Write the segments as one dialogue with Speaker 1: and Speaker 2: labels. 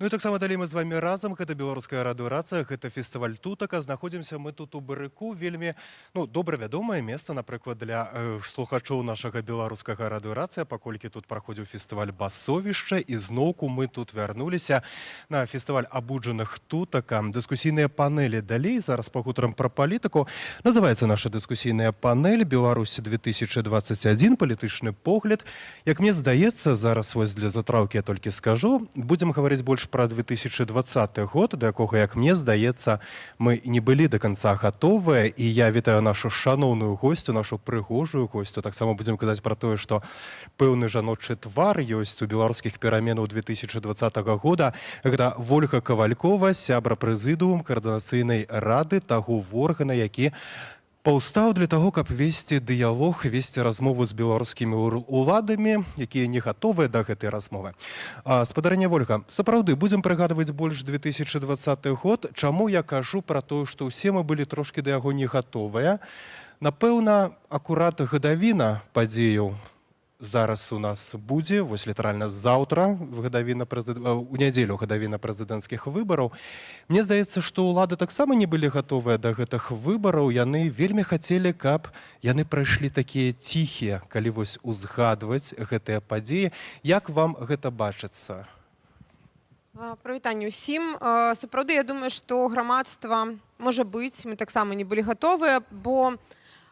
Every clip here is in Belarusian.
Speaker 1: Ну і таксама далей мы з вами разам. Гэта беларуская радыёрацыя, гэта фестываль тутака. Знаходзімся мы тут у Барыку, вельмі добра вядомае месца, напрыклад, для слухачоў нашага беларускага радыёрацыя, паколькі тут праходзіў фестываль басовішча, і зноўку мы тут вярнуліся на фестываль абуджаных тутака. Дыскусійныя панелі далей, зараз пагутарым пра палітыку. Называецца наша дыскусійная панель «Беларусь 2021. Палітычны погляд». Як мне здаецца, зараз вось для затраўкі я толькі скажу, будзем гаварыць больш пра 2020 год, да якога, як мне здаецца, мы не былі да канца гатовыя, і я вітаю нашу шаноўную госцю, нашу прыгожую госцю. Таксама будзем казаць пра тое, што пэўны жаночы твар ёсць у беларускіх пераменаў 2020 года. Гэта Вольга Кавалькова, сябра прэзідыум каардынацыйнай рады таго органа, які паўстаў для таго, каб весці дыялог, весці размову з беларускімі уладамі, якія не гатовыя да гэтай размовы. Спадарыня Вольга, сапраўды, будзем прыгадваць больш 2020 год. Чаму я кажу пра тое, што ўсе мы былі трошкі да яго не гатовыя? Напэўна, акурат гадавіна падзеяў зараз у нас будзе, вось літаральна заўтра, у нядзелю гадавіна прэзідэнцкіх выбараў. Мне здаецца, што ўлады таксама не былі гатовыя да гэтых выбараў. Яны вельмі хацелі, каб яны прайшлі такія ціхія, калі вось узгадваць гэтыя падзеі. Як вам гэта бачыцца?
Speaker 2: Прывітанне ўсім. Сапраўды, я думаю, што грамадства, можа быць, мы таксама не былі гатовыя, бо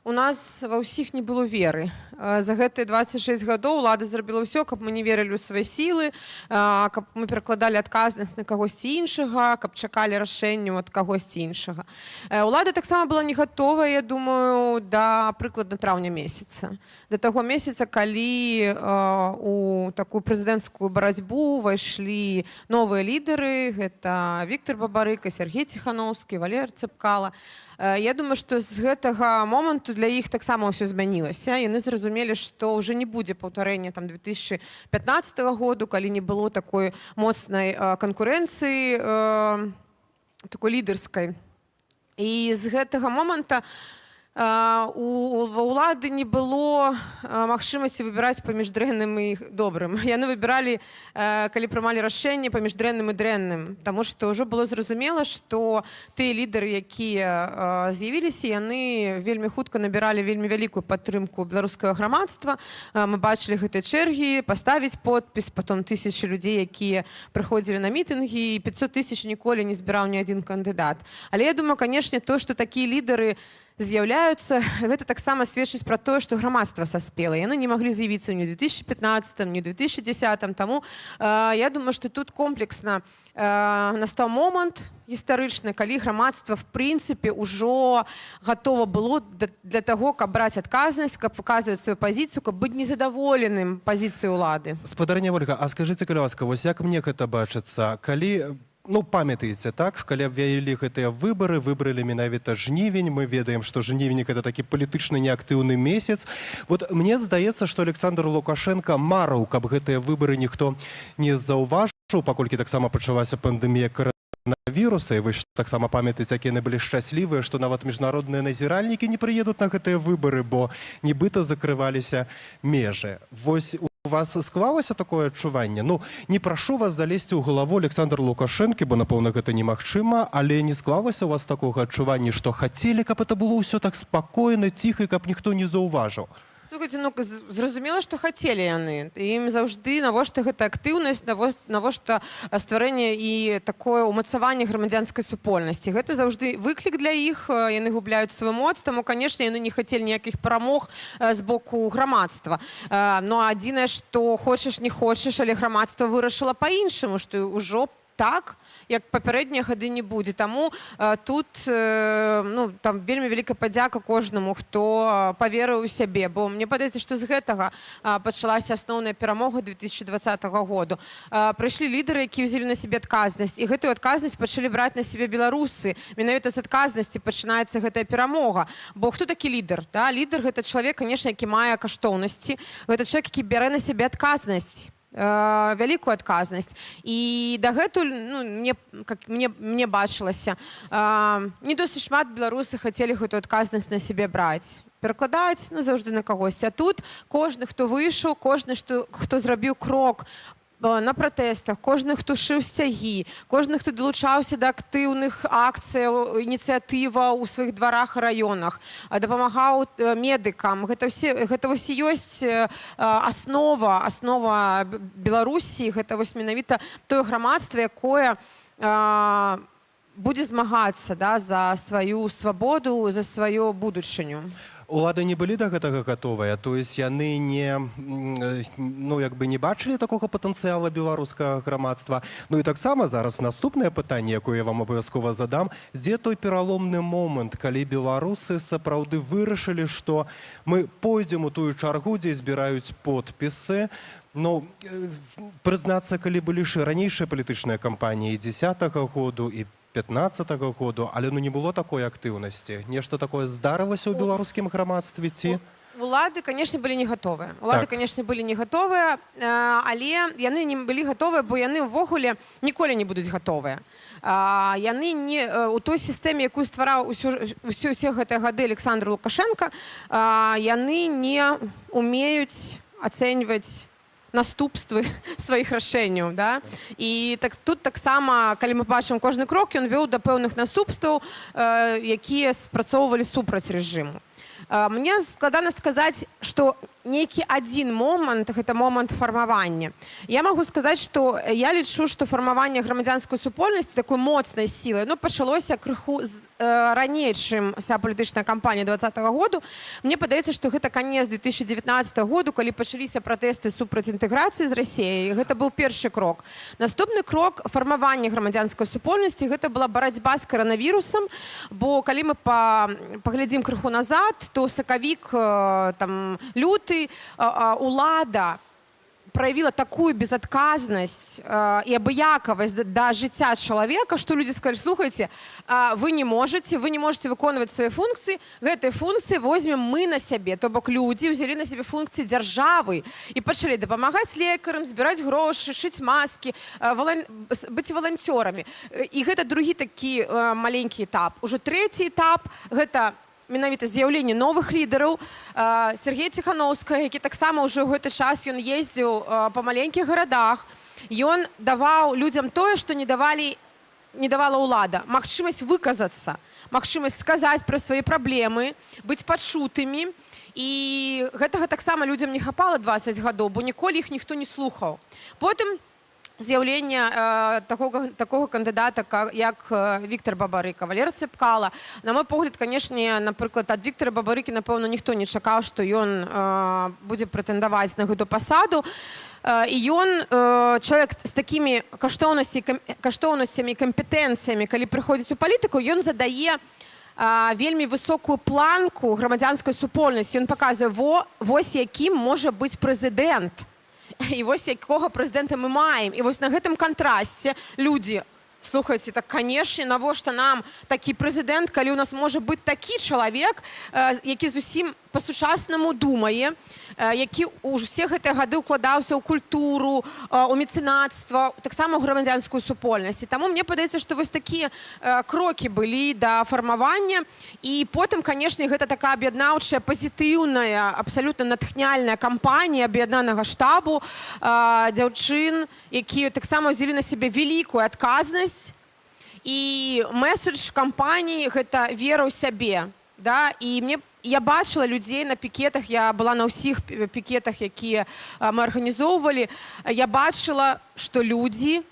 Speaker 2: у нас ва ўсіх не было веры. За гэтыя 26 гадоў ўлада зрабіла ўсё, каб мы не верылі ў свае сілы, каб мы перакладалі адказнасць на кагосьці іншага, каб чакалі рашэнняў ад кагосьці іншага. Улада таксама была не гатовая, я думаю, да прыкладна траўня месяца. Да таго месяца, калі у такую прэзідэнцкую барацьбу ўвайшлі новыя лідары, гэта Віктор Бабарыка, Сергей Ціхановскі, Валер Цэпкала. Я думаю, што з гэтага моманту для іх таксама ўсё змянілася. Яны зразумелі, што ўжо не будзе паўтарэння 2015 году, калі не было такой моцнай канкурэнцыі, такой лідарскай. І з гэтага моманта у ўлады не было магчымасці выбіраць паміж дрэнным і добрым. Яны выбіралі, калі прымалі рашэнне, паміж дрэнным і дрэнным. Таму што ўжо было зразумела, што тыя лідары, якія з'явіліся, яны вельмі хутка набіралі вельмі вялікую падтрымку беларускага грамадства. Мы бачылі гэтыя чэргі, паставіць подпіс, потом тысячы людзей, якія прыходзілі на мітынгі, і 500 тысяч ніколі не збіраў ні адзін кандыдат. Але я думаю, канешне, то, што такія лідары з'яўляюцца, гэта таксама сведчыць пра тое, што грамадства саспела. Яны не маглі з'явіцца ні ў 2015, ні ў 2010. Таму я думаю, што тут комплексна настаў момант гістарычны, калі грамадства в прынцыпе ўжо гатова было для таго, каб браць адказнасць, каб паказваць сваю пазіцыю, каб быць незадаволеным пазіцыяй улады.
Speaker 1: Спадарыня Вольга, а скажыце, калі ласка, вось як мне гэта бачыцца, калі памятаеце, так, калі абвялілі гэтыя выбары, выбралі менавіта жнівень, мы ведаем, што жнівень гэта такі палітычна неактыўны месяц. Вот мне здаецца, што Александр Лукашенко марыў, каб гэтыя выбары ніхто не заўважыў, паколькі таксама пачалася пандэмія коронавіруса, і вы ж таксама памятаеце, якія яны былі шчаслівыя, што нават міжнародныя назіральнікі не прыедуць на гэтыя выбары, бо нібыта закрываліся межы. Вось у вас склалася такое адчуванне? Не прашу вас залезці ў галаву Александра Лукашэнкі, бо, напэўна, гэта немагчыма, але не склалася у вас такога адчування, што хацелі, каб это было ўсё так спакойна, ціха, і каб ніхто не заўважыў?
Speaker 2: Зразумела, што хацелі яны. Ім заўжды навошта гэта актыўнасць, навошта стварэнне і такое ўмацаванне грамадзянскай супольнасці. Гэта заўжды выклік для іх, яны губляюць свой моц, таму, канешне, яны не хацелі ніякіх перамог з боку грамадства. Но адзінае, што хочаш, не хочаш, але грамадства вырашыла па-іншаму, што ўжо так, як папярэднія гады не будзе. Таму тут там вельмі вялікая падзяка кожнаму, хто паверыў у сябе, бо мне падаецца, што з гэтага пачалася асноўная перамога 2020 году. Прыйшлі лідары, якія ўзялі на сябе адказнасць, і гэтую адказнасць пачалі браць на сябе беларусы. Менавіта з адказнасці пачынаецца гэтая перамога. Бо хто такі лідар? Лідар — гэта чалавек, канешне, які мае каштоўнасці. Гэта чалавек, які бярэ на сябе адказнасць. Вялікую адказнасць. І дагэтуль мне бачылася, не досыць шмат беларусы хацелі гэтую адказнасць на сябе браць. Перакладаць заўжды на кагосьці. А тут кожны, хто выйшаў, кожны, хто зрабіў крок на пратэстах, кожны, хто шыў сцягі, кожны, хто далучаўся да актыўных акцыяў, ініцыятываў у сваіх дварах і раёнах, дапамагаў медыкам. Гэта вось і ёсць аснова Беларусі, гэта вось менавіта тое грамадства, якое будзе змагацца, да, за сваю свабоду, за сваю будучыню.
Speaker 1: Улады не былі да гэтага гатовыя, то есть яны не, ну, як бы не бачылі такога патэнцыяла беларускага грамадства. Ну і таксама зараз наступнае пытанне, якое я вам абавязкова задам, дзе той пераломны момант, калі беларусы сапраўды вырашылі, што мы пойдзем у тую чаргу, дзе збіраюць подпісы. Ну, прызнацца, калі былі ж ранейшыя палітычныя кампаніі 10-го году і 15-го году, але ну не было такой актыўнасці. Нешта такое здарылася ў беларускім грамадстве ці?
Speaker 2: Улады, конечно, былі не гатовыя. Улады, конечно, былі не гатовыя, але яны не былі гатовыя, бо яны ўвогуле ніколі не будуць гатовыя. Яны не у той сістэме, якую ствараў усе гэтыя гады Александр Лукашенко, яны не умеюць ацэньваць наступствы сваіх рашэнняў, да? І тут таксама, калі мы бачым кожны крок, ён вёў да пэўных наступстваў, якія спрацоўвалі супраць рэжыму. Мне складана сказаць, што нейкі адзін момант, гэта момант фармавання. Я магу сказаць, што я лічу, што фармаванне грамадзянскай супольнасці такой моцнай сілай, ну, пачалося крыху раней, чым вся палітычная кампанія 20-го году. Мне падаецца, што гэта канец 2019 году, калі пачаліся пратэсты супраць інтэграцыі з Расіяй. Гэта быў першы крок. Наступны крок фармавання грамадзянскай супольнасці, гэта была барацьба з каранавірусам, бо калі мы паглядзім крыху назад, то сакавік, там, люты, улада проявила такую безотказность и абыякавасць да жыцця чалавека, што людзі сказалі: слухайте, вы не можете выконваць свае функцыі, гэтыя функцыі возьмем мы на сябе. То бок людзі ўзялі на сябе функцыі дзяржавы і пачалі дапамагаць лекарам, збіраць грошы, шыць маскі, быць валанцёрамі. І гэта другі такі маленькі этап. Ужо трэці этап — гэта менавіта з'яўленне новых лідараў. Сергей Ціханаўскі, які таксама ўжо ў гэты час ён ездзіў па маленькіх гарадах, ён даваў людзям тое, што не давала ўлада: магчымасць выказацца, магчымасць сказаць пра свае праблемы, быць пачутымі. І гэтага таксама людзям не хапала 20 гадоў, бо ніколі іх ніхто не слухаў. Потым з'яўлення такога кандыдата, як Віктор Бабарыка, Валера Цэпкала. На мой погляд, канешне, напрыклад, ад Віктора Бабарыкі, напэўна, ніхто не чакаў, што ён будзе прэтэндаваць на гэту пасаду. І ён чалавек з такімі каштоўнасцямі і кампетэнцыямі, калі прыходзіць у палітыку, ён задае вельмі высокую планку грамадзянскай супольнасці. Ён паказвае, вось якім можа быць прэзідэнт. І вось якога прэзідэнта мы маем. І вось на гэтым кантрасце людзі: слухайце, так, канешне, навошта нам такі прэзідэнт, калі ў нас можа быць такі чалавек, які зусім па-сучаснаму думае, які ўсе гэтыя гады ўкладаўся ў культуру, у мецэнацтва, таксама ў грамадзянскую супольнасць. Таму мне падаецца, што вось такія крокі былі да фармавання. І потым, канешне, гэта такая аб'яднаўчая, пазітыўная, абсалютна натхняльная кампанія аб'яднанага штабу дзяўчын, якія таксама ўзялі на сябе вялікую адказнасць. І месседж кампаніі — гэта вера ў сябе. Да? І я бачыла людзей на пікетах, я была на ўсіх пікетах, якія мы арганізоўвалі. Я бачыла, што людзі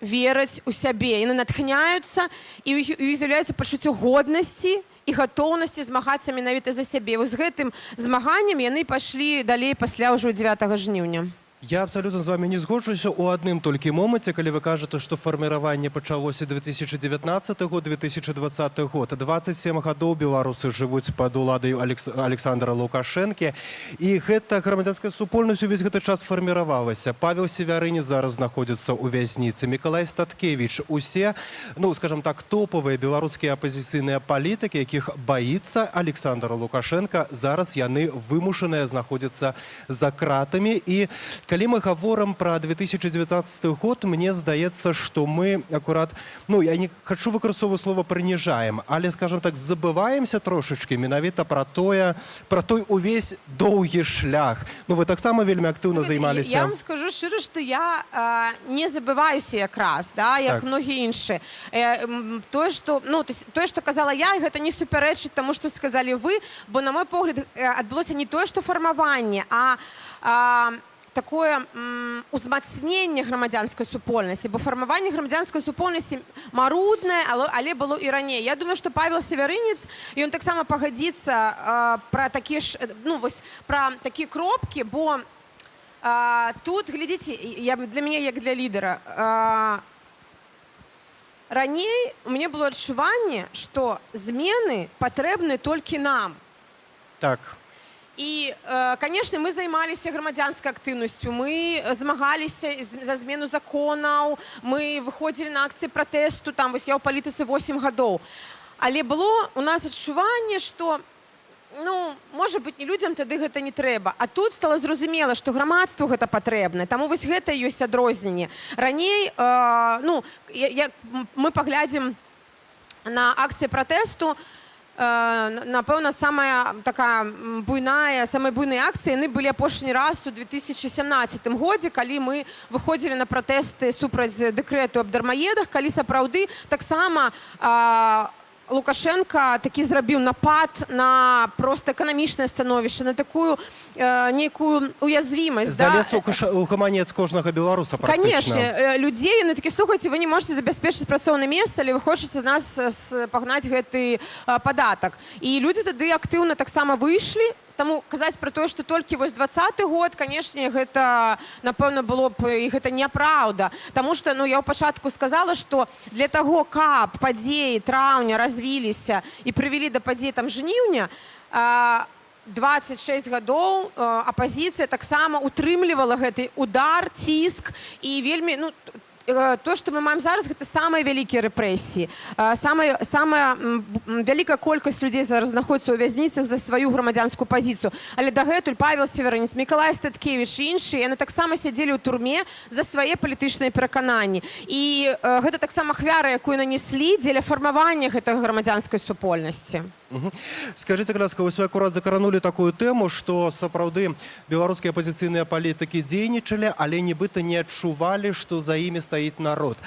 Speaker 2: вераць у сябе, яны натхняюцца, і ў іх з'яўляецца пачуццё годнасці і гатоўнасці змагацца менавіта за сябе. Вось гэтым змаганнем яны пайшлі далей пасля ўжо 9 жніўня.
Speaker 1: Я абсолютно з вами не згоджуюся у адным толькі моменце, калі вы кажаце, што фарміраванне пачалося 2019 год, 2020 год. 27 гадоў беларусы жывуць пад уладай Александра Лукашэнкі, і гэта грамадзянская супольнасць увесь гэты час фарміравалася. Павел Севярыні зараз знаходзіцца ў вязніцы, Мікалай Статкевіч. Усе, ну, скажем так, топавыя беларускія апазіцыйныя палітыкі, якіх баіцца Александр Лукашенко, зараз яны вымушаныя знаходзяцца за кратамі. І калі мы гаворым пра 2019 год, мне здаецца, што мы акурат, ну я не хачу выкарыстоўваць слова прыніжаем, але скажем так, забываемся трошачкі менавіта пра той увесь доўгі шлях. Ну вы таксама вельмі актыўна займаліся.
Speaker 2: Я вам скажу шчыра, што я не забываюся якраз, да, як многія іншыя. Тое, што казала я, гэта не супярэчыць таму, што сказалі вы, бо на мой погляд адбылося не тое, што фармаванне, а такое узмацненне грамадзянскай супольнасці, бо фармаванне грамадзянскай супольнасці маруднае, але было і раней. Я думаю, што Павел Севярынец, ён таксама пагадзіцца пра такія такія кропкі, бо тут, глядзіце, для мяне як для лідара, раней у мяне было адчуванне, што змены патрэбны толькі нам.
Speaker 1: Так.
Speaker 2: І, канешне, мы займаліся грамадзянскай актыўнасцю, мы змагаліся за змену законаў, мы выходзілі на акцыі пратэсту, там, вось я ў палітыцы 8 гадоў. Але было у нас адчуванне, што, ну, можа быць, людзям тады гэта не трэба. А тут стала зразумела, што грамадству гэта патрэбна. Таму вось гэта ёсць адрозненне. Раней, мы паглядзім на акцыі пратэсту, напэўна, самая буйная акцыя, яны былі апошні раз у 2017 годзе, калі мы выходзілі на пратэсты супраць дэкрэту аб дармаедах, калі сапраўды таксама Лукашенко такі зрабіў напад на проста эканамічнае становішча, на такую нейкую уязвімасць.
Speaker 1: Залез у гаманец кожнага беларуса практычна.
Speaker 2: Канешне, людзей, яны такі, слухайце, вы не можете забяспечыць працоўнае месца, але вы хочаце з нас пагнаць гэты падатак. І людзі тады актыўна таксама выйшлі. Таму казаць пра тое, што толькі вось 20-й год, канешне, гэта, напэўна, было б, і гэта няпраўда. Таму што, ну, я ў пачатку сказала, што для таго, каб падзеі траўня развіліся і прывялі да падзей там жніўня, 26 гадоў апазіцыя таксама утрымлівала гэты удар, ціск, і вельмі, ну, то, што мы маем зараз, гэта самыя вялікія рэпрэсіі. Самая вялікая колькасць людзей зараз знаходзіцца ў вязніцах за сваю грамадзянскую пазіцыю. Але дагэтуль Павел Севярынец, Мікалай Статкевіч і іншыя, яны таксама сядзелі ў турме за свае палітычныя перакананні. І гэта таксама ахвяра, якую нанеслі дзеля фармавання гэтага грамадзянскай супольнасці.
Speaker 1: Скажите, ласка, вы акурат закранули такую тэму, што сапраўды беларускія апозіцыйныя палітыкі дзейнічалі, але нібыта не адчувалі, што за імі стаіць народ.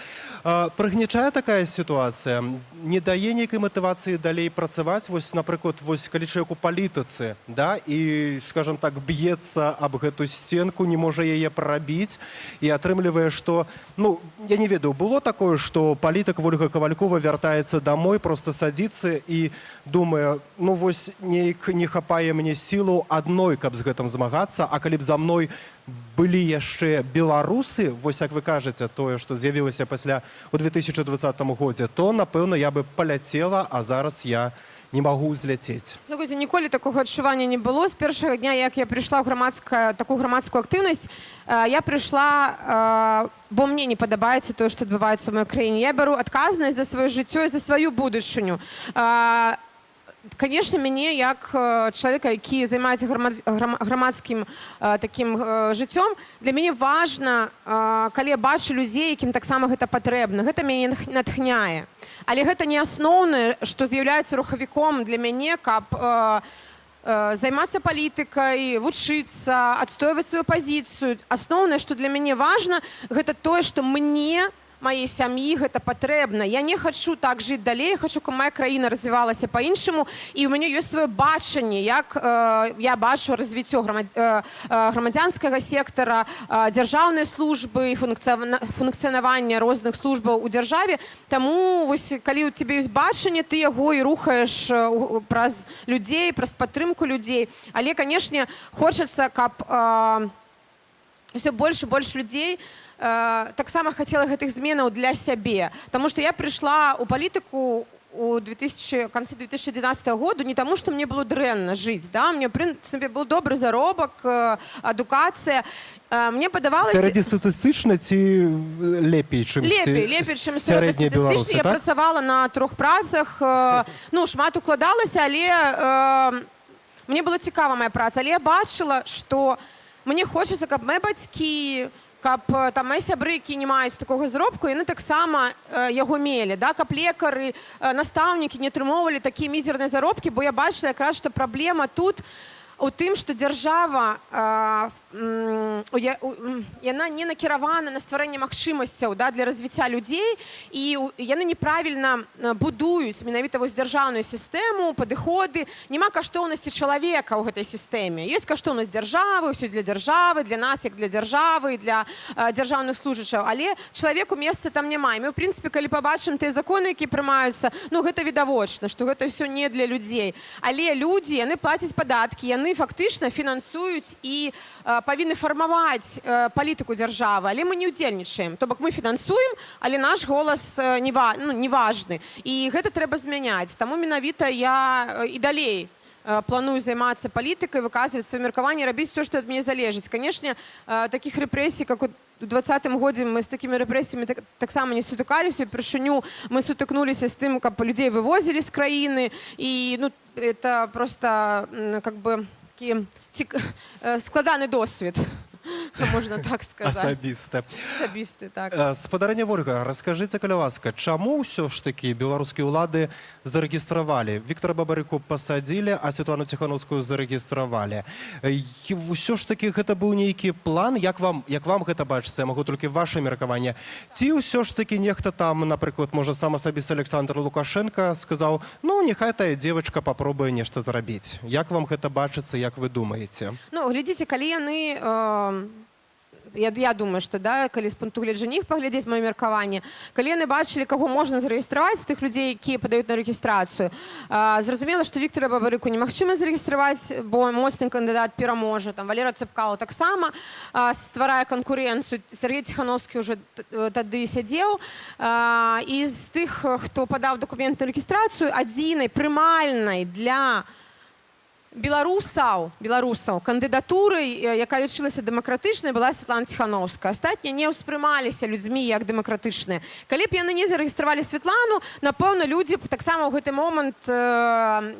Speaker 1: Прыгнічае такая сітуацыя? Не дае нейкай матывацыі далей працаваць? Вось, напрыклад, калі чалавек у палітыцы, да, і, скажем так, б'ецца аб гэту сценку, не можа яе прарабіць, і атрымлівае, што, ну, я не ведаю, было такое, што палітык Ольга Кавалькова вяртаецца домой, проста садзіцца і думае, ну вось неяк не хапае мне сілу адной, каб з гэтым змагацца, а калі б за мной былі яшчэ беларусы, вось як вы кажаце, тое, што з'явілася пасля у 2020 годзе, то, напэўна, я бы паляцела, а зараз я не магу ўзляцець.
Speaker 2: Слухайце, ніколі такога адчування не было. З першага дня, як я прыйшла ў такую грамадскую актыўнасць, я прыйшла, бо мне не падабаецца тое, што адбываецца ў маёй краіне. Я бяру адказнасць за сваё жыццё і за сваю будучыню. Конечно, мяне, як чалавека, які займаецца грамадскім такім жыццём, для мяне важна, калі я бачу людзей, якім таксама гэта патрэбна. Гэта мяне натхняе. Але гэта не асноўнае, што з'яўляецца рухавіком для мяне, каб займацца палітыкай, вучыцца, адстойваць сваю пазіцыю. Асноўнае, што для мяне важна, гэта тое, што мне, маей сям'і гэта патрэбна. Я не хачу так жыць далей, хачу, каб моя краіна развівалася па-іншаму, і ў мяне ёсць сваё бачанне, як я бачу развіццё грамадзянскага сектара, дзяржаўнай службы і функцыянавання розных службаў у дзяржаве. Таму, вось, калі ў цябе ёсць бачанне, ты яго і рухаеш праз людзей, праз падтрымку людзей. Але, канешне, хочацца, каб ўсё больш і больш людзей таксама хацела гэтых зменаў для сябе. Таму што я прыйшла ў палітыку у канцы 2011 году не таму, што мне было дрэнна жыць. Да? Мне, в прынцыпе, быў добры заробак, адукацыя. Мне падавалася...
Speaker 1: Сярэднестатыстычна ці лепей, чым сярэднестатыстычна?
Speaker 2: Я працавала на 3 працах, ну, шмат укладалася, але мне была цікава моя праца. Але я бачыла, што мне хочацца, каб мае бацькі, каб там мае сябры, які не маюць такога заробку, яны таксама яго мелі, да? Каб лекары, настаўнікі не атрымоўвалі такія мізерныя заробкі, бо я бачыла якраз, што праблема тут у тым, што дзяржава яна не накіравана на стварэнне магчымасцяў, да, для развіцця людзей, і яны неправільна будуюць менавіта вось дзяржаўную сістэму, падыходы. Няма каштоўнасці чалавека ў гэтай сістэме. Ёсць каштоўнасць дзяржавы, ўсё для дзяржавы, для нас як для дзяржавы, для дзяржаўных служачаў, але чалавеку месца там няма. І мы, ў прынцыпе, калі пабачым тыя законы, якія прымаюцца, ну гэта відавочна, што гэта ўсё не для людзей. Але людзі, яны плацяць падаткі, яны фактычна фінансуюць і павінны фармаваць палітыку дзяржавы, але мы не ўдзельнічаем. То бок мы фінансуем, але наш голас не важны. І гэта трэба змяняць. Таму менавіта я і далей планую займацца палітыкай, выказваць сваё меркаванне, рабіць все, што ад мяне залежыць. Канешне, такіх рэпрэсій, як у 2020 годзе мы з такімі рэпрэсіямі таксама не сутыкаліся. Упершыню мы сутыкнуліся з тым, каб людзей вывозілі з краіны. І это просто как бы такі складаны досвід, можна так сказаць. Асабісты, так.
Speaker 1: Спадарыня Вольга, раскажыце, каля ласка, чаму ўсё ж такі беларускія ўлады зарэгістравалі? Віктора Бабарыку пасадзілі, а Святлану Ціхановскую зарэгістравалі. Усё ж такі гэта быў нейкі план? Як вам гэта бачыцца? Я магу толькі ваше меркаванне. Ці ўсё ж такі нехта там, напрыклад, можа, сам асабіста Александр Лукашенко сказаў, ну, няхай тая дзевачка папробуе нешта зрабіць. Як вам гэта бачыцца, як вы думаеце?
Speaker 2: Ну, глядзіце, калі яны... Я думаю, што, да, калі з пункту гледжання іх паглядзець маё меркаванне, калі яны бачылі, каго можна зарэгістраваць з тых людзей, якія падаюць на рэгістрацыю, зразумела, што Віктора Бабарыку немагчыма зарэгістраваць, бо моцны кандыдат пераможа. Там Валера Цэпкало таксама стварае канкурэнцыю. Сергей Ціхановскі ўжо тады сядзеў. І з тых, хто падаў дакумент на рэгістрацыю, адзінай прымальнай для беларусаў кандыдатурай, якая лічылася дэмакратычнай, была Святлана Ціхановская. Астатнія не ўспрымаліся людзьмі як дэмакратычныя. Калі б яны не зарэгістравалі Святлану, напэўна, людзі таксама ў гэты момант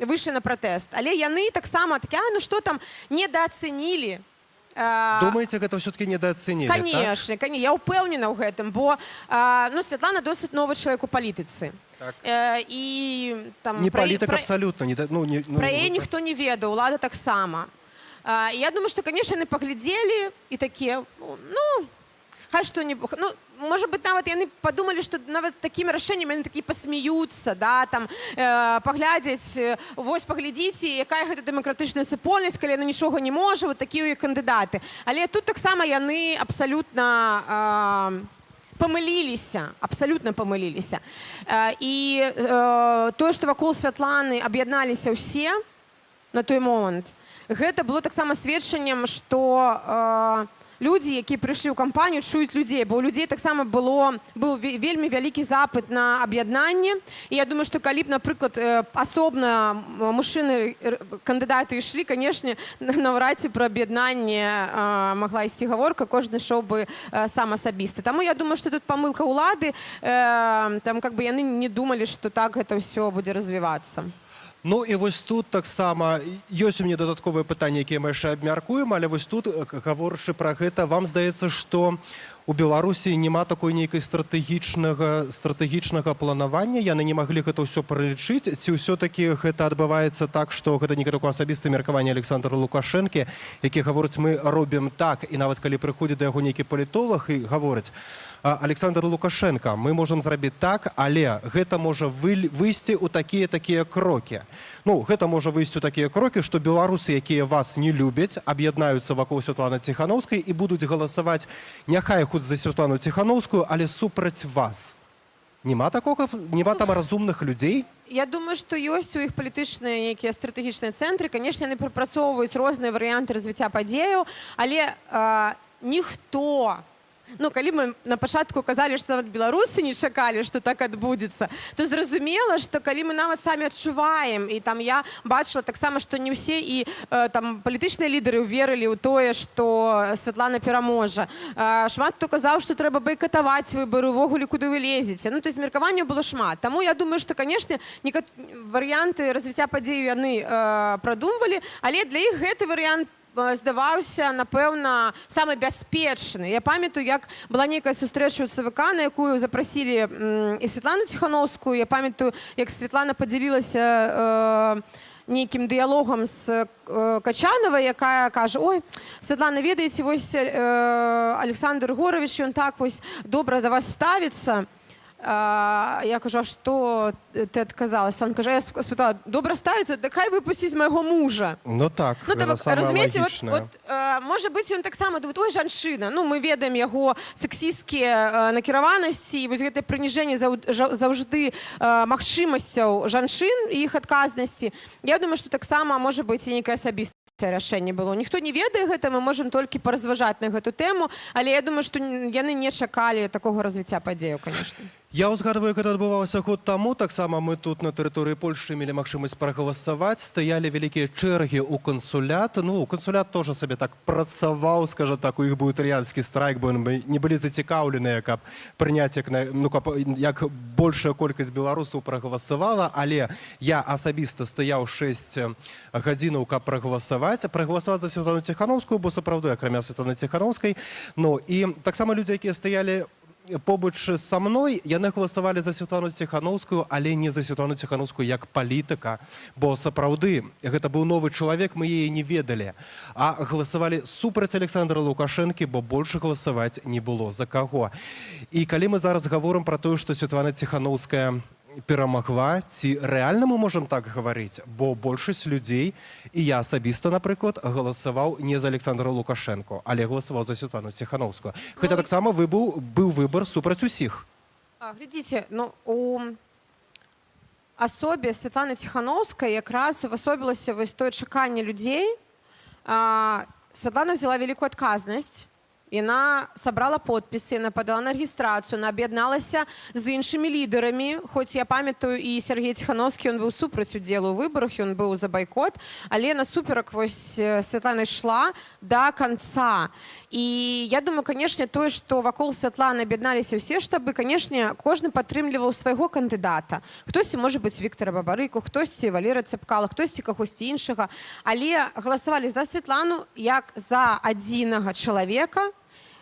Speaker 2: выйшлі на пратэст. Але яны таксама такія, ну што там, недаацэнілі.
Speaker 1: Думаеце, гэта ўсё-такі недаацэнілі, так?
Speaker 2: Канешне, я ўпэўнена ў гэтым, бо Святлана досыць новы чалавек у палітыцы.
Speaker 1: Не палітык абсалютна.
Speaker 2: Пра яе ніхто не ведаў, улада таксама. Я думаю, што, канешне, яны паглядзелі і такія, хай што-небудзь. Можа быць, нават яны падумалі, што нават такімі рашэннямі яны такі пасміюцца, да, там, паглядзяць, вось паглядзіце, якая гэта дэмакратычная супольнасць, калі яна нічога не можа, вот такія ў іх кандыдаты. Але тут таксама яны абсалютна абсалютна памыліліся. І тое, што вакол Святланы аб'ядналіся ўсе на той момант, гэта было таксама сведчаннем, што людзі, якія прыйшлі ў кампанію, чуюць людзей, бо ў людзей таксама быў вельмі вялікі запыт на аб'яднанне. І я думаю, што калі б, напрыклад, асобна мужчыны кандыдаты ішлі, канешне, наўрад ці пра аб'яднанне магла ісці гаворка, кожны ішоў бы сам асабіста. Таму я думаю, што тут памылка ўлады, там как бы яны не думалі, што так гэта ўсё будзе развівацца.
Speaker 1: Ну і вось тут таксама ёсць у мяне дадатковыя пытанні, якія мы яшчэ абмяркуем, але вось тут, гаворачы пра гэта, вам здаецца, што у Беларусі няма такой нейкай стратэгічнага планавання, яны не маглі гэта ўсё пралічыць, ці ўсё-такі гэта адбываецца так, што гэта не такое асабістае меркаванне Александра Лукашэнкі, які гаворыць, мы робім так, і нават калі прыходзіць да яго нейкі палітолог і гаворыць, Александр Лукашенко, мы можам зрабіць так, але гэта можа выйсці ў такія крокі. Ну, гэта можа выйсці ў такія крокі, што беларусы, якія вас не любяць, аб'яднаюцца вакол Святланы Ціхановскай і будуць галасаваць няхай хоць за Святлану Ціхановскую, але супраць вас. Няма такога? Няма там разумных людзей?
Speaker 2: Я думаю, што ёсць у іх палітычныя нейкія стратэгічныя цэнтры. Канешне, яны прапрацоўваюць розныя варыянты развіцця падзеяў, але ніхто... калі мы на пачатку казалі, што нават беларусы не чакалі, што так адбудзецца, то зразумела, што калі мы нават самі адчуваем, і там я бачыла таксама, што не ўсе і там палітычныя лідары верылі ў тое, што Святлана пераможа. Шмат хто казаў, што трэба байкатаваць выбары, увогуле куды вы лезеце. То есть меркаванняў было шмат. Таму я думаю, што, канешне, варыянты развіцця падзею яны прадумвалі, але для іх гэты варыянт здаваўся, напэўна, самы бяспечны. Я памятаю, як была нейкая сустрэча ў ЦВК, на якую запрасілі і Святлану Ціхановскую. Я памятаю, як Святлана падзялілася нейкім дыялогам з Качанавай, якая кажа: ой, Святлана, ведаеце, вось Александр Егорович, ён так вось добра да вас ставіцца. Я кажу: а што ты адказала? Святлана кажа: я спытала: добра ставіцца? Так хай выпусціць майго мужа.
Speaker 1: Ну так, гэта самае лагічнае.
Speaker 2: Можа быць, ён таксама думае: ой, жанчына, ну мы ведаем яго сексісцкія накіраванасці, і вось гэтае прыніжэнне заўжды магчымасцяў жанчын і іх адказнасці. Я думаю, што таксама можа быць і нейкае асабістае рашэнне было. Ніхто не ведае гэта, мы можам толькі паразважаць на гэту тэму, але я думаю, што яны не чакалі такога развіцця падзеяў, канешне.
Speaker 1: Я ўзгадваю, гэта адбывалася год таму, таксама мы тут на тэрыторыі Польшчы мелі магчымасць прагаласаваць, стаялі вялікія чэргі ў кансулят. Ну, кансулят тоже сабе так працаваў, скажа так, у іх быў італьянскі страйк, бо не былі зацікаўленыя, каб прыняць як большая колькасць беларусаў прагаласавала, але я асабіста стаяў 6 гадзінаў, каб прагаласаваць за Святлану Ціхановскую, бо сапраўды, акрамя Святланы Ціхановскай. Ну, і таксама людзі, якія стаялі побач са мной, яны галасавалі за Святлану Ціхановскую, але не за Святлану Ціхановскую як палітыка, бо сапраўды гэта быў новы чалавек, мы яе не ведалі, а галасавалі супраць Александра Лукашэнкі, бо больш галасаваць не было за каго. І калі мы зараз гаворым пра тое, што Святлана Ціхановская перамагла, ці рэальна мы можам так гаварыць, бо большасць людзей, і я асабіста, напрыклад, галасаваў не за Александра Лукашэнку, але галасаваў за Святлану Ціхановскую. Хаця таксама быў выбар супраць усіх.
Speaker 2: Глядзіце, ну, у асобе Святланы Ціхановскай якраз увасобілася вось тое чаканне людзей. Святлана взяла вялікую адказнасць. Яна сабрала подпісы, яна падала на рэгістрацыю, яна аб'ядналася з іншымі лідарамі. Хоць я памятаю, і Сергей Ціхановскі, ён быў супраць удзелу ў выбарах, ён быў за байкот, але насуперак вось Святлана ішла да канца. І я думаю, канешне, тое, што вакол Святланы аб'ядналіся ўсе штабы, канешне, кожны падтрымліваў свайго кандыдата. Хтосьці, можа быць, Віктара Бабарыку, хтосьці Валера Цэпкала, хтосьці кагосьці іншага. Але галасавалі за Святлану як за адзінага чалавека,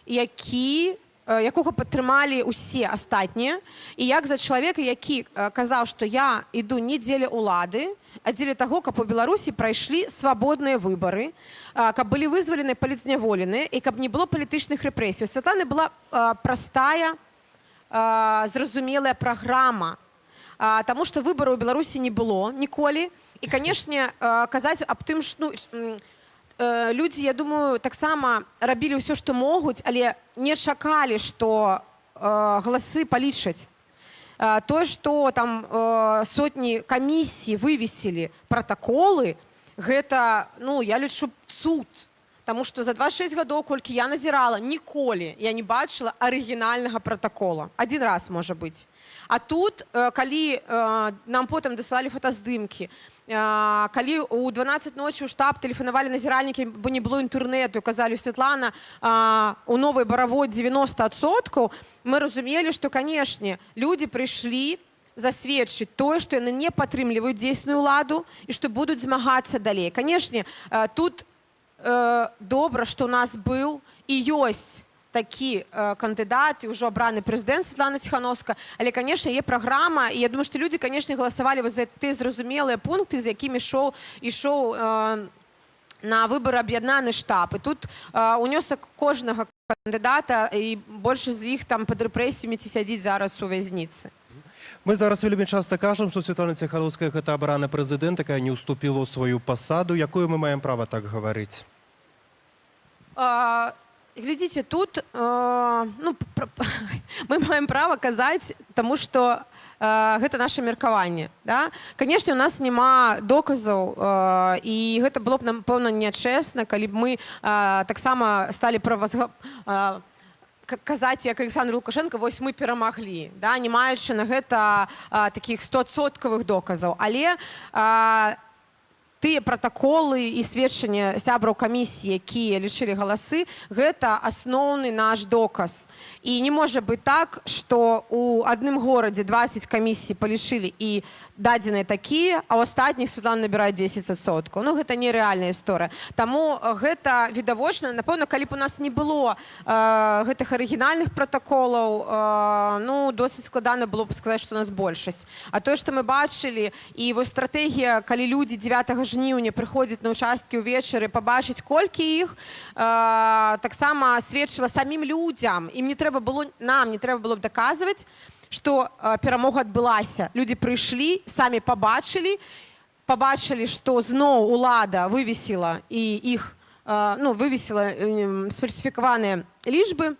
Speaker 2: якога падтрымалі ўсе астатнія, і як за чалавека, які казаў, што я іду не дзеля ўлады, а дзеля таго, каб у Беларусі прайшлі свабодныя выбары, каб былі вызвалены палітзняволеныя і каб не было палітычных рэпрэсій. У Святланы была простая, зразумелая праграма, таму што выбараў у Беларусі не было ніколі. І, канешне, казаць аб тым, што людзі, я думаю, таксама рабілі ўсё, што могуць, але не чакалі, што галасы палічаць. Тое, што там сотні камісій вывесілі пратаколы, гэта, ну, я лічу, цуд. Таму што за 26 гадоў, колькі я назірала, ніколі я не бачыла арыгінальнага пратакола. Адзін раз, можа быць. А тут, калі нам потым дасылалі фотаздымкі, калі ў 12 ночі ў штаб тэлефанавалі назіральнікі, бо не было інтэрнэту, казалі: Святлана, у Новай Баравой 90%, мы разумелі, што, канешне, людзі прыйшлі засведчыць тое, што яны не падтрымліваюць дзейсную ўладу і што будуць змагацца далей. Канешне, тут добра, што ў нас быў і ёсць такі кандыдат і ўжо абраны прэзідэнт Святлана Ціхановская, але, канешне, є праграма, і я думаю, што людзі, канешне, галасавалі за тыя зразумелыя пункты, з якімі ішоў на выбары аб'яднаны штаб. І тут унёсак кожнага кандыдата, і большасць з іх там пад рэпрэсіямі ці сядзіць зараз у вязніцы.
Speaker 1: Мы зараз вельмі часта кажам, што Святлана Ціхановская гэта абраны прэзідэнт, якая не ўступіла ў сваю пасаду. Якую мы маем права так гаварыць?
Speaker 2: Глядзіце, тут мы маем права казаць, таму што гэта наша меркаванне. Канешне, у нас няма доказаў, і гэта было б, напэўна, нячэсна, калі б мы таксама сталі казаць, як Александр Лукашенко, вось мы перамаглі, не маючы на гэта такіх 100% доказаў. Але тыя пратаколы і сведчанні сябраў камісіі, якія лічылі галасы, гэта асноўны наш доказ. І не можа быць так, што ў адным горадзе 20 камісій палічылі і дадзеныя такія, а ў астатніх Светлана набірае 10%. Ну, гэта нерэальная історыя. Таму гэта відавочна. Напэўна, калі б у нас не было гэтых арыгінальных пратаколаў, ну, досыць складана было б сказаць, што у нас большасць. А тое, што мы бачылі, і вось стратэгія, калі людзі 9 жніўня прыходзяць на ўчасткі ўвечары, пабачыць, колькі іх, таксама сведчыла самім людзям. Ім не трэба было, нам не трэба было б даказваць, што перамога адбылася. Людзі прыйшлі, самі пабачылі, што зноў улада вывесіла і іх, ну, вывесіла сфальсіфікаваныя лічбы,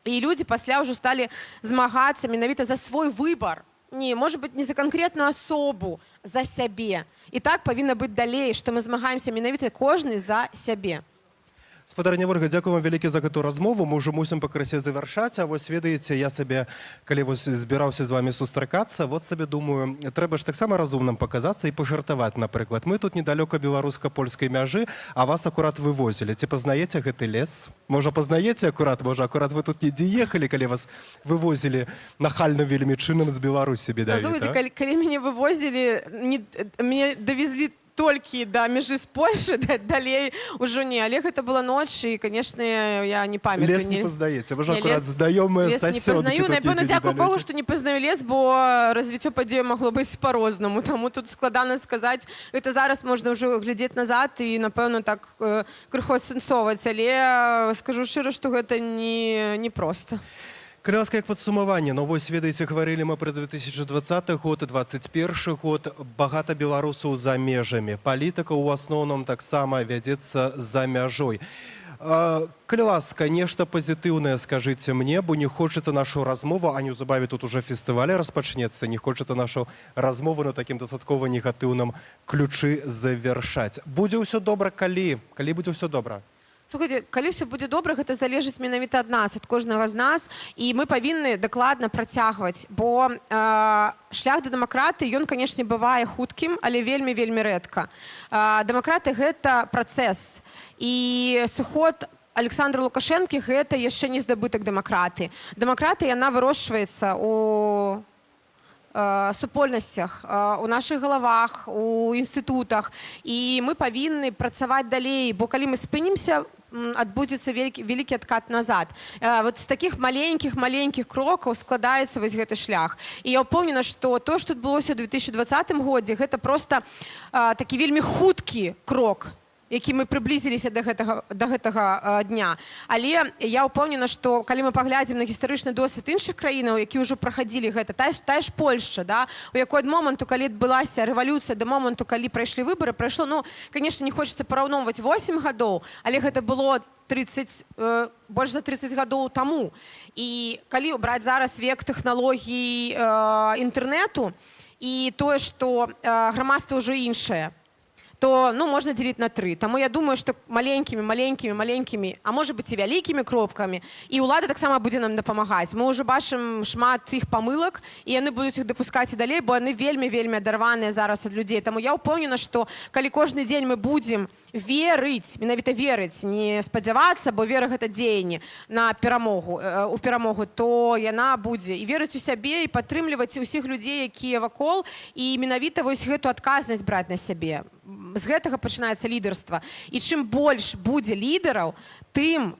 Speaker 2: і людзі пасля ўжо сталі змагацца менавіта за свой выбар. Не, можа быць, не за канкрэтную асобу, за сябе. І так павінна быць далей, што мы змагаемся менавіта кожны за сябе.
Speaker 1: Спадарня Ольга, дзякую вам вялікі за гэту размову. Мы ўжо мусім пакрысе завяршаць, а вось ведаеце, я сабе, калі вось збіраўся з вами сустракацца, вот сабе думаю, трэба ж таксама разумным паказацца і пажартаваць, напрыклад. Мы тут недалёка беларуска-польскай мяжы, а вас акурат вывозілі. Ці пазнаеце гэты лес? Можа, пазнаеце акурат? Можа, акурат вы тут недзе ехалі, калі вас вывозілі нахальным вельмі чынам з Беларусі, бедавіта?
Speaker 2: Калі мяне вывозілі, мяне давезлі толькі да мяжы з Польшы, далей ужо не. Але гэта была ноч, і, канешне, я не памятаю.
Speaker 1: Лес не пазнаеце, вы ж акурат знаёмыя
Speaker 2: Лес
Speaker 1: сасёдкі.
Speaker 2: не пазнаю. Напэўна, дзякую Богу, што не пазнаю лес, бо развіццё падзеі магло быць па-рознаму. Таму тут складана сказаць. Гэта зараз можна ўжо глядзець назад і, напэўна, так крыху асэнсоўваць. Але скажу шчыра, што гэта не проста.
Speaker 1: Калі ласка, як падсумаванне, ну вось, ведаеце, гаварылі мы пра 2020 год і 2021 год, багата беларусаў за межамі, палітыка ў асноўным таксама вядзецца за мяжой. Калі ласка, нешта пазітыўнае скажыце мне, бо не хочацца нашу размову, а неўзабаве тут уже фестываль распачнецца, не хочацца нашу размову на такім дастаткова негатыўным ключы завяршаць. Будзе ўсё добра, калі будзе ўсё добра?
Speaker 2: Слухайце, калі ўсё будзе добра, гэта залежыць менавіта ад нас, ад кожнага з нас, і мы павінны дакладна працягваць, бо шлях да дэмакратыі, ён, канешне, бывае хуткім, але вельмі-вельмі рэдка. Дэмакратыя – гэта працэс, і сыход Александра Лукашэнкі – гэта яшчэ не здабытак дэмакратыі. Дэмакратыя, яна вырошчваецца у супольнасцях, у наших галавах, у інстытутах, і мы павінны працаваць далей, бо калі мы спынімся, адбудзецца вялікі адкат назад. Вот з такіх маленькіх крокаў складаецца вось гэты шлях. І я ўпэўнена, што то, што адбылося ў 2020 годзе, гэта проста такі вельмі хуткі крок, які мы прыблізіліся да гэтага дня. Але я ўпэўнена, што калі мы паглядзім на гістарычны досвед іншых краінаў, які ўжо прахадзілі гэта, тая ж Польшча, да, у якой ад моманту, калі адбылася рэвалюцыя, да моманту, калі прайшлі выбары, прайшло, ну, канешне, не хочацца параўноўваць 8 гадоў, але гэта было больш за 30 гадоў таму. І калі браць зараз век тэхналогій інтэрнэту і тое, што грамадства ўжо іншае, то, ну, можна дзеліць на 3. Таму я думаю, што маленькімі, а можа быць і вялікімі кропкамі, і ўлада таксама будзе нам дапамагаць. Мы ўжо бачым шмат іх памылак, і яны будуць іх дапускаць і далей, бо яны вельмі дарваныя зараз ад людзей. Таму я ўпэўнена, што калі кожны дзень мы будзем верыць, менавіта верыць, не спадзявацца, бо вера – гэта дзеянне на перамогу, у перамогу, то яна будзе. І верыць у сябе, і падтрымліваць ўсіх людзей, якія вакол, і менавіта вось гэту адказнасць браць на сябе. З гэтага пачынаецца лідарства. І чым больш будзе лідараў, тым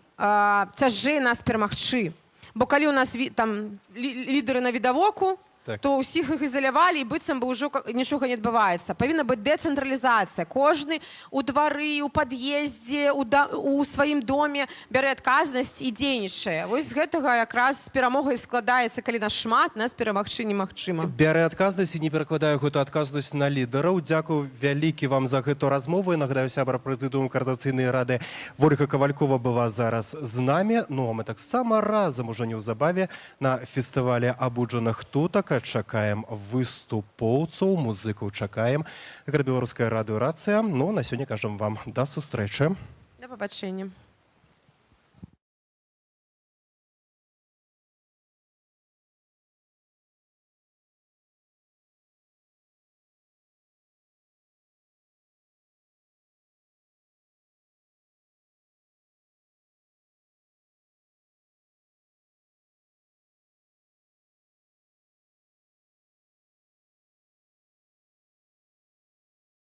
Speaker 2: цяжэй нас перамагчы. Бо калі у нас там лідары на відавоку, то ўсіх іх ізалявалі, і быццам бы ўжо нічога не адбываецца. Павінна быць дэцэнтралізацыя. Кожны у двары, у пад'ездзе, у сваім доме бярэ адказнасць і дзейнічае. Вось з гэтага якраз перамога і складаецца, калі нас шмат, нас перамагчы немагчыма.
Speaker 1: Бярэ адказнасць і не перакладаю гэту адказнасць на лідараў. Дзякую вялікі вам за гэту размову. Нагадаю, сябра прэзідыума Коордынацыйнай рады Ольга Кавалькова была зараз з намі. Ну, а мы таксама разам ужо неўзабаве на фестывале абуджаных тутак. Чакаем выступоўцаў, музыкаў чакаем. Гэта беларуская радыёрацыя. Ну, на сёння кажам вам да сустрэчы.
Speaker 2: Да пабачэння.